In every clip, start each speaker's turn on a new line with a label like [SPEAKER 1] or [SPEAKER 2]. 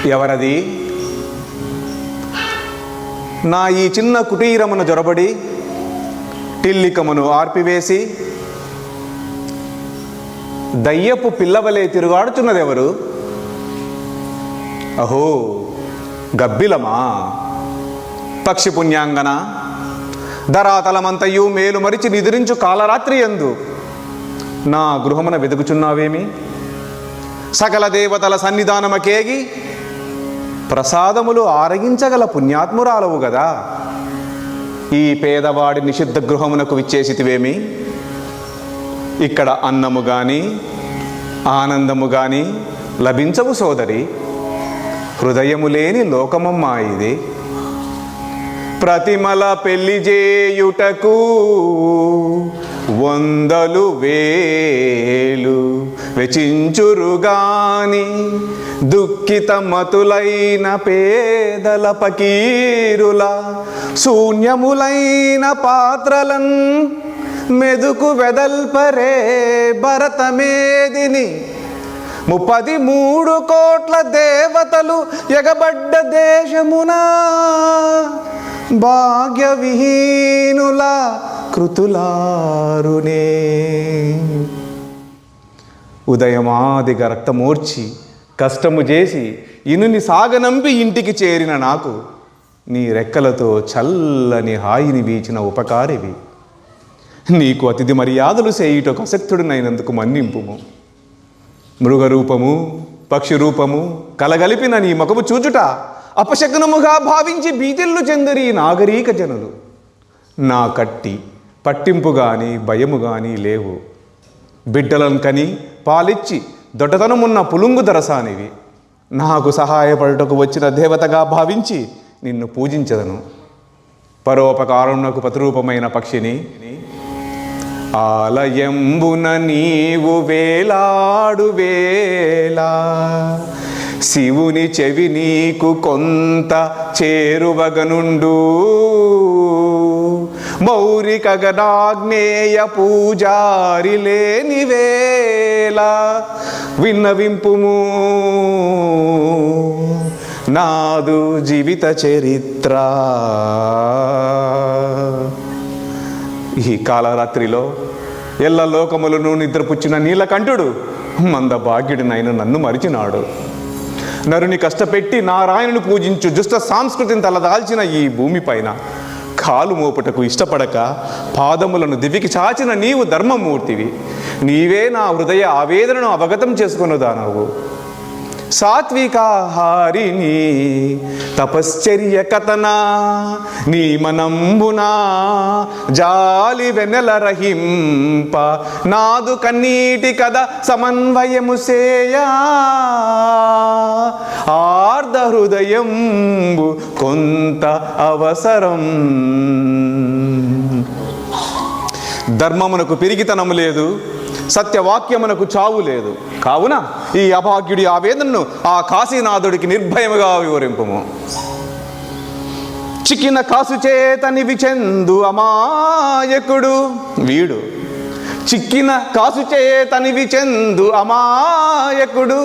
[SPEAKER 1] ఎవరది? నా ఈ చిన్న కుటీరమును జొరబడి టిల్లికమును ఆర్పివేసి దయ్యపు పిల్లవలే తిరుగాడుచున్నదెవరు? అహో, గబ్బిలమా? పక్షి పుణ్యాంగన, ధరాతలమంతయు మేలు మరిచి నిద్రించు కాలరాత్రి యందు నా గృహమున వెతుకుచున్నావేమి? సకల దేవతల సన్నిధానమకేగి ప్రసాదములు ఆరగించగల పుణ్యాత్మురాలవు గదా. ఈ పేదవాడి నిషిద్ధ గృహమునకు విచ్చేసితివేమి? ఇక్కడ అన్నము గాని ఆనందము గాని లభించవు సోదరి. హృదయము లేని లోకమమ్మా ఇది. ప్రతిమల పెళ్లి చేయుటకు 100,000 వెచించురుగాని దుఃఖిత మతులైన పేదల పకీరుల శూన్యములైన పాత్రలన్ మెదుకు వెదల్పరే భరతమేదిని. 33 కోట్ల దేవతలు ఎగబడ్డ దేశమున భాగ్యవిహీనుల కృతులారునే. ఉదయమాదిగా రక్తమూర్చి కష్టము చేసి ఇనుని సాగనంపి ఇంటికి చేరిన నాకు నీ రెక్కలతో చల్లని హాయిని వీచిన ఉపకారివి. నీకు అతిథి మర్యాదలు చేయుటకు అసక్తుడినైనందుకు మన్నింపుము. మృగరూపము పక్షి రూపము కలగలిపిన నీ ముఖము చూచుట అపశకునముగా భావించి బీతిల్లు చెందరి నాగరీక జనులు. నా కట్టి పట్టింపు గాని భయము గాని లేవు. బిడ్డలను కని పాలిచ్చి దొడ్డతనమున్న పులుంగు దరసానివి. నాకు సహాయపడుటకు వచ్చిన దేవతగా భావించి నిన్ను పూజించదను. పరోపకారమునకు ప్రతిరూపమైన పక్షిని ఆలయంబున నీవు వేలాడు వేళ శివుని చెవి నీకు కొంత చేరువగనుండు. మౌరిక గణాగ్నేయ పూజారి లేని వేళ విన్నవింపుము నాదు జీవిత చరిత్ర. ఈ కాలరాత్రిలో ఎల్ల లోకములను నిద్రపుచ్చిన నీలకంఠుడు మందభాగ్యుడినైన నన్ను మరిచినాడు. నరుని కష్టపెట్టి నారాయణుని పూజించు దుష్ట సంస్కృతిని తలదాల్చిన ఈ భూమిపైన కాలు మోపుటకు ఇష్టపడక పాదములను దివికి చాచిన నీవు ధర్మమూర్తివి. నీవే నా హృదయ ఆవేదనను అవగతం చేసుకొనుదానవు. సాత్వికాహారిని తపశ్చర్య కథన నీ మనంబునా జాలి వెన్నెల రహింప నాదు కన్నీటి కథ సమన్వయము సేయా. ఆర్ధ హృదయంబు కొంత అవసరం. ధర్మమునకు పిరిగితనము లేదు, సత్యవాక్యమునకు చావు లేదు. కావున ఈ అభాగ్యుడి ఆవేదనను ఆ కాశీనాథుడికి నిర్భయముగా వివరింపుము. చిక్కిన కాసు చేతని విచెందు అమాయకుడు వీడు. చిక్కిన కాసు చేతని విచెందు అమాయకుడు.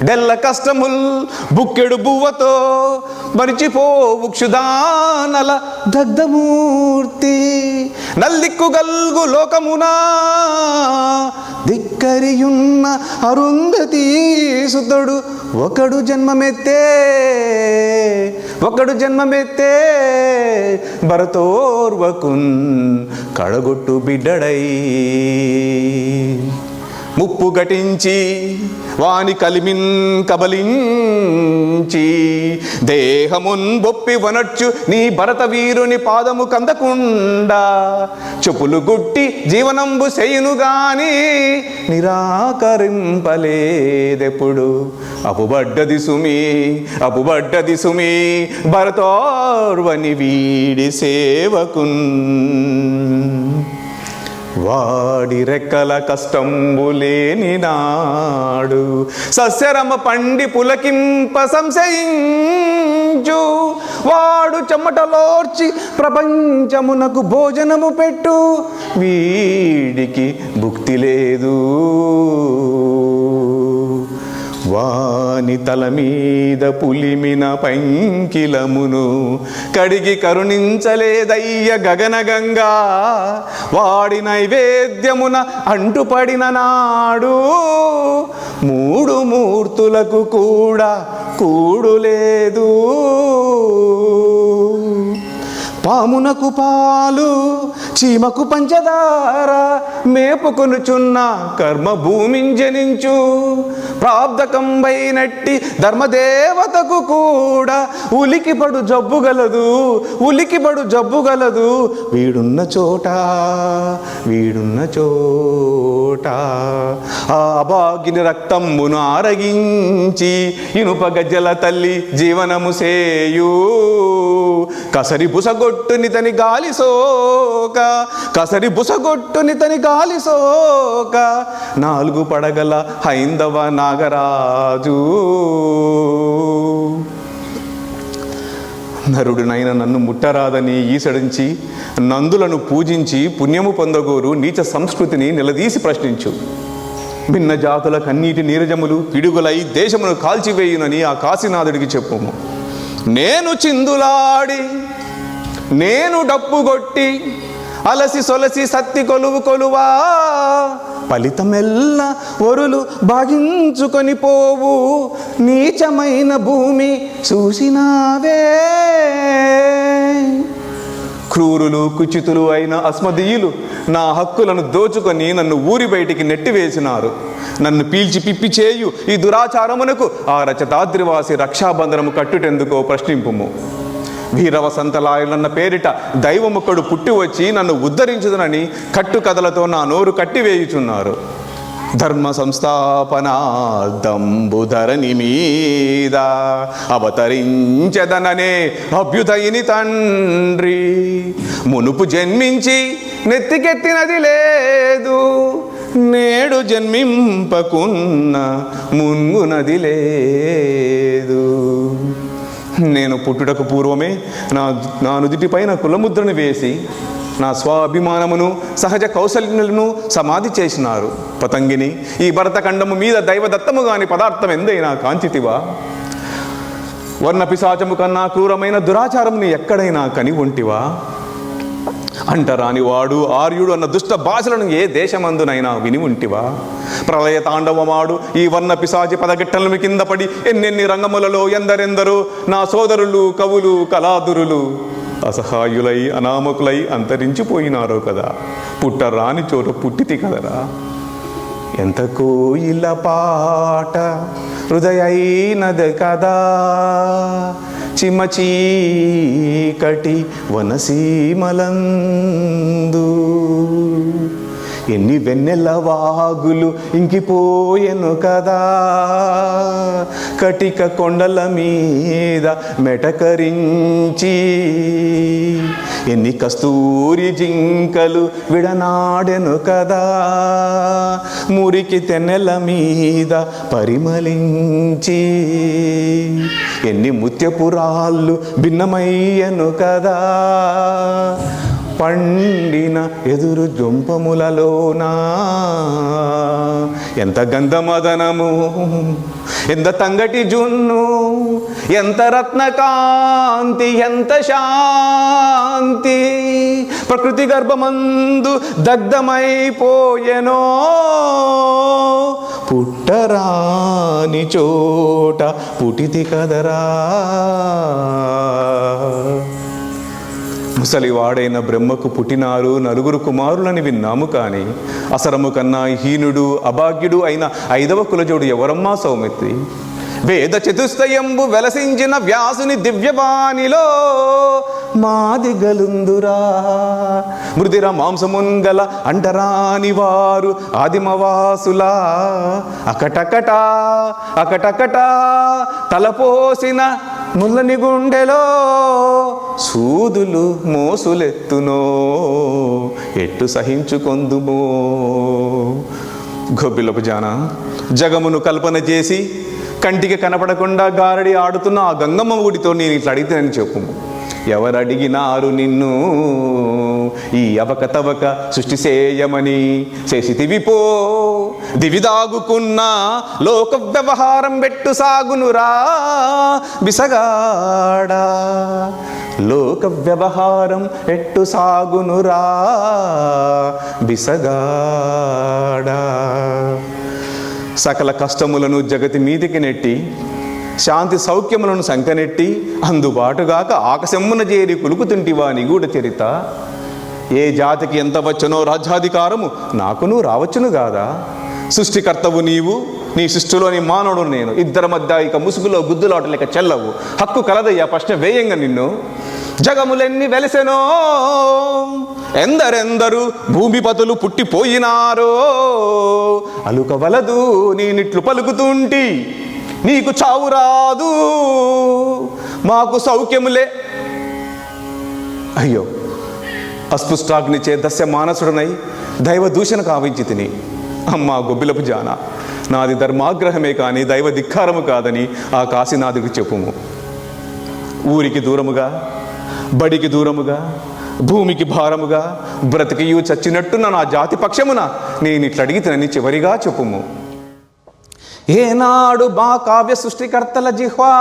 [SPEAKER 1] డెల్ల కష్టముల్ బుక్కెడు బువ్వతో మరిచిపోవు క్షుదానల దగ్ధమూర్తి. నల్దిక్కు గల్గు లోకమునా దిక్కరియున్న అరుంధతీ సుతుడు ఒకడు జన్మమెత్తే భరతోర్వకున్ కడగొట్టు బిడ్డడై. ముప్పు ఘటించి వాని కలిమిన్ కబలించి దేహమున్ బొప్పి వనర్చు నీ భరత వీరుని పాదము కందకుండా చెప్పులు గుట్టి జీవనంబు చేయునుగాని నిరాకరింపలేదెప్పుడు. అపుబడ్డది సుమి భరతోర్వని వీడి సేవకున్. వాడి రెక్కల కష్టంబులేని నాడు సస్యరమ పండి పులకింప సంశయించు. వాడు చెమటలోర్చి ప్రపంచమునకు భోజనము పెట్టు. వీడికి భుక్తి లేదు. వాని వాని తల మీద పులిమిన పంకిలమును కడిగి కరుణించలేదయ్య గగనగంగా. వాడి నైవేద్యమున అంటుపడిన నాడు మూడు మూర్తులకు కూడా కూడు లేదు. పామునకు పాలు చీమకు పంచదార మేపుకొనుచున్న కర్మ భూమిని జనించు. ప్రాబ్ధకంబైనట్టి ధర్మదేవతకు కూడా ఉలికిపడు జబ్బుగలదు, ఉలికిపడు జబ్బుగలదు. వీడున్న చోట ఆ అభాగ్యుని రక్తమును ఆరగించి ఇనుప గజ్జల తల్లి జీవనము సేయు. కసరి బుసగొట్టుని తని గాలి సోక, కసరి బుసగొట్టుని తని గాలి సోక, నాలుగు పడగల హైందవ నాగరాజు. నరుడునైన నన్ను ముట్టరాదని ఈసడించి నందులను పూజించి పుణ్యము పొందగోరు నీచ సంస్కృతిని నిలదీసి ప్రశ్నించు. భిన్న జాతుల కన్నీటి నీరజములు పిడుగులై దేశమును కాల్చివేయునని ఆ కాశీనాథుడికి చెప్పుము. నేను చిందులాడి నేను డప్పుగొట్టి అలసి సొలసి సత్తి కొలువా ఫలితమెల్ల ఒరులు భాగించుకొని పోవు నీచమైన భూమి చూసినావే. క్రూరులు కుచితులు అయిన అస్మదీయులు నా హక్కులను దోచుకొని నన్ను ఊరి బయటికి నెట్టివేసినారు. నన్ను పీల్చి పిప్పి చేయు ఈ దురాచారమునకు ఆ రచతాద్రివాసి రక్షాబంధనము కట్టుటెందుకో ప్రశ్నింపుము. వీరవసంతలాయులన్న పేరిట దైవముక్కడు పుట్టి వచ్చి నన్ను ఉద్ధరించుదనని కట్టుకథలతో నా నోరు కట్టివేయుచున్నారు. ధర్మ సంస్థాపనార్థంబుధరణి మీద అవతరించదననే అభ్యుదయిని తండ్రి. మునుపు జన్మించి నెత్తికెత్తినది లేదు, నేడు జన్మింపకున్న మున్గునది లేదు. నేను పుట్టుటకు పూర్వమే నా నుదిటిపైన కులముద్రను వేసి నా స్వాభిమానమును సహజ కౌశల్యములను సమాధి చేసినారు. పతంగిని ఈ భరతఖండము మీద దైవదత్తము గాని పదార్థం ఎందైనా కాంచితివా? వర్ణ పిశాచము కన్నా క్రూరమైన దురాచారముని ఎక్కడైనా కని ఉంటివా? అంటరాని వాడు ఆర్యుడు అన్న దుష్ట భాషలను ఏ దేశమందునైనా విని ఉంటివా? ప్రళయ తాండవమాడు ఈ వర్ణ పిశాచి పదగిట్టలను కింద పడి ఎన్నెన్ని రంగములలో ఎందరెందరో నా సోదరులు కవులు కళాదురులు అసహాయులై అనామకులై అంతరించిపోయినారో కదా. పుట్టరాని చోట పుట్టితి కదరా. ఎంత కోయిల పాట హృదయైనది కదా, చిమచీకటి వనసీమలందు ఎన్ని వెన్నెల వాగులు ఇంకిపోయెను కదా. కటిక కొండల మీద మెటకరించి ఎన్ని కస్తూరి జింకలు విడనాడెను కదా. మురికి తెన్నెల మీద పరిమళించి ఎన్ని ముత్యపురాళ్ళు భిన్నమయ్యను కదా. పండిన ఎదురు జొంపములలోనా ఎంత గంధమదనము, ఎంత తంగటి జున్ను, ఎంత రత్నకాంతి, ఎంత శాంతి. ప్రకృతి గర్భమందు దగ్ధమైపోయెనో పుట్టరాని చోట పుటితి కదరా. ముసలివాడైన బ్రహ్మకు పుట్టినారు నలుగురు కుమారులని విన్నాము కానీ అసరము కన్నా హీనుడు అభాగ్యుడు అయిన 5వ కులజోడు ఎవరమ్మా సౌమిత్రి? వేద చతుస్తయంబు వెలసించిన వ్యాసుని దివ్యవాణిలో మాది గలుందురా. మృదిర మాంసమున్గల అంటరాని వారు ఆదిమవాసులా అకటకట అకటకట తలపోసిన ముల్లని గుండెలో సూదులు మోసులెత్తునో ఎట్టు సహించుకొందుమో. గొబ్బిలపు జాన జగమును కల్పన చేసి కంటికి కనపడకుండా గారడి ఆడుతున్న ఆ గంగమ్మ ఊడితో నేను ఇట్లా అడిగితేనని చెప్పుము. ఎవరడిగినారు నిన్ను ఈ అవకతవక సృష్టి చేయమని చేసితివి పో. దివిదాగుకున్న లోక వ్యవహారం బెట్టు సాగునురా బిసగాడా, లోక వ్యవహారం ఎట్టు సాగునురా బిసగాడా. సకల కష్టములను జగతి మీదికి నెట్టి శాంతి సౌఖ్యములను సంకనెట్టి అందుబాటుగాక ఆకాశమున చేరి కులుకుతుంటివా నిగూఢ చరిత. ఏ జాతికి ఎంత వచ్చనో రాజ్యాధికారము నాకును రావచ్చును గాదా. సృష్టికర్తవు నీవు, నీ సృష్టిలోని మానవుడు నేను, ఇద్దరి మధ్య ఇక ముసుగులో గుద్దులాటలేక చెల్లవు. హక్కు కలదయ్యా ప్రశ్న వేయంగా నిన్ను. జగములెన్ని వెలసెనో ఎందరెందరు భూమిపతులు పుట్టిపోయినారో, అలుకవలదు నేనిట్లు పలుకుతుంటి నీకు చావు రాదు మాకు సౌఖ్యములే. అయ్యో, అస్పృష్టాగ్నిచే దస్య మానసుడనై దైవ దూషణ కావించి తిని. అమ్మా గొబ్బిలపు జాన, నాది ధర్మాగ్రహమే కానీ దైవ ధిక్కారము కాదని ఆ కాశీనాథుడికి చెప్పుము. ఊరికి దూరముగా, బడికి దూరముగా, భూమికి భారముగా బ్రతికియు చచ్చినట్టున్న నా జాతి పక్షమున నేను ఇట్లా అడిగితేనని చివరిగా చెప్పుము. ఏనాడు మా కావ్య సృష్టికర్తల జిహ్వా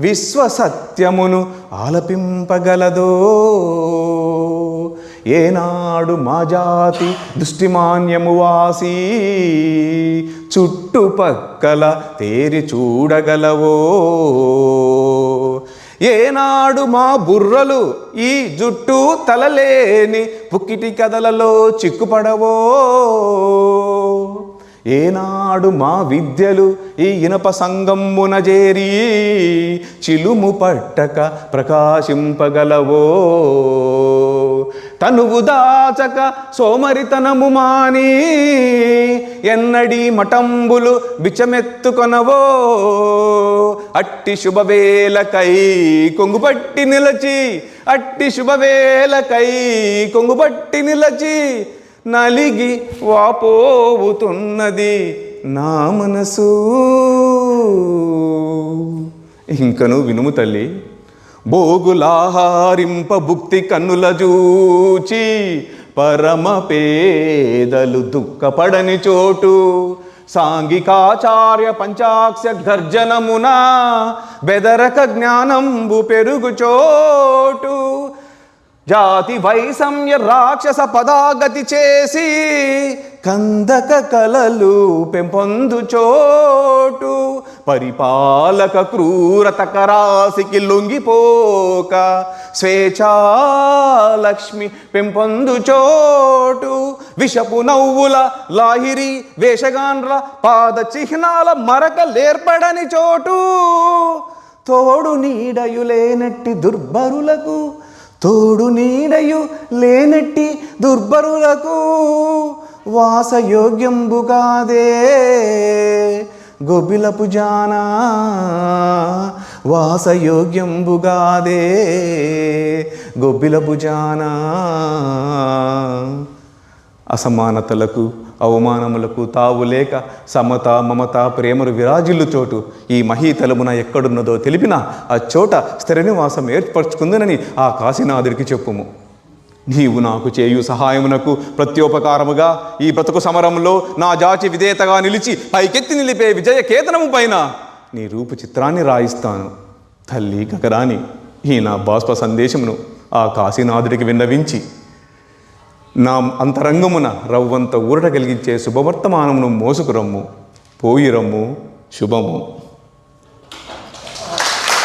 [SPEAKER 1] విశ్వసత్యమును ఆలపింపగలదో, ఏనాడు మా జాతి దృష్టిమాన్యము వాసి చుట్టుపక్కల తేరి చూడగలవో, ఏనాడు మా బుర్రలు ఈ జుట్టు తలలేని పుక్కిటి కథలలో చిక్కుపడవో, ఏనాడు మా విద్యలు ఈ ఇనప సంగమ్మున చేరి చిలుము పట్టక ప్రకాశింపగలవో, తనువు దాచక సోమరితనము మాని ఎన్నడీ మఠంబులు బిచ్చమెత్తుకొనవో, అట్టి శుభవేలకై కొంగుపట్టి నిలచి, అట్టి శుభవేలకై కొంగుపట్టి నిలచి నలిగి వాపోవుతున్నది నా మనసు. ఇంకను వినుము తల్లి. భోగులాహారింప భుక్తి కన్నుల జూచి పరమ పేదలు దుఃఖపడని చోటు, సాంఘికాచార్య పంచాక్ష గర్జనమున బెదరక జ్ఞానంబు పెరుగు చోటు, జాతి వైషమ్య రాక్షస పదాగతి చేసి కందక కలలు పెంపొందు చోటు, పరిపాలక క్రూరతక రాశికి లొంగిపోక స్వేచ్ఛాలక్ష్మి పెంపొందు చోటు, విషపు నవ్వుల లాహిరి వేషగాన్ల పాద చిహ్నాల మరకలేర్పడని చోటు, తోడు నీడయు లేనట్టి దుర్భరులకు, తోడు నీడయు లేనట్టి దుర్భరులకు వాసయోగ్యంబుగాదే గొబ్బిలపు జానా, వాసయోగ్యంబుగాదే గొబ్బిలపు జానా. అసమానతలకు అవమానములకు తావులేక సమత మమత ప్రేమలు విరాజిల్లు చోటు ఈ మహీతలమున ఎక్కడున్నదో తెలిపిన ఆ చోట స్థిర నివాసం ఏర్పరచుకుందనని ఆ కాశీనాథుడికి చెప్పుము. నీవు నాకు చేయు సహాయమునకు ప్రత్యోపకారముగా ఈ బ్రతుకు సమరంలో నా జాతి విధేయతగా నిలిచి పైకెత్తి నిలిపే విజయ కేతనము పైన నీ రూపు చిత్రాన్ని రాయిస్తాను. తల్లి గగరాని, ఈ నా బాష్ప సందేశమును ఆ కాశీనాథుడికి విన్నవించి నా అంతరంగమున రవ్వంత ఊరట కలిగించే శుభవర్తమానమును మోసుకురమ్ము. పోయిరమ్ము. శుభము.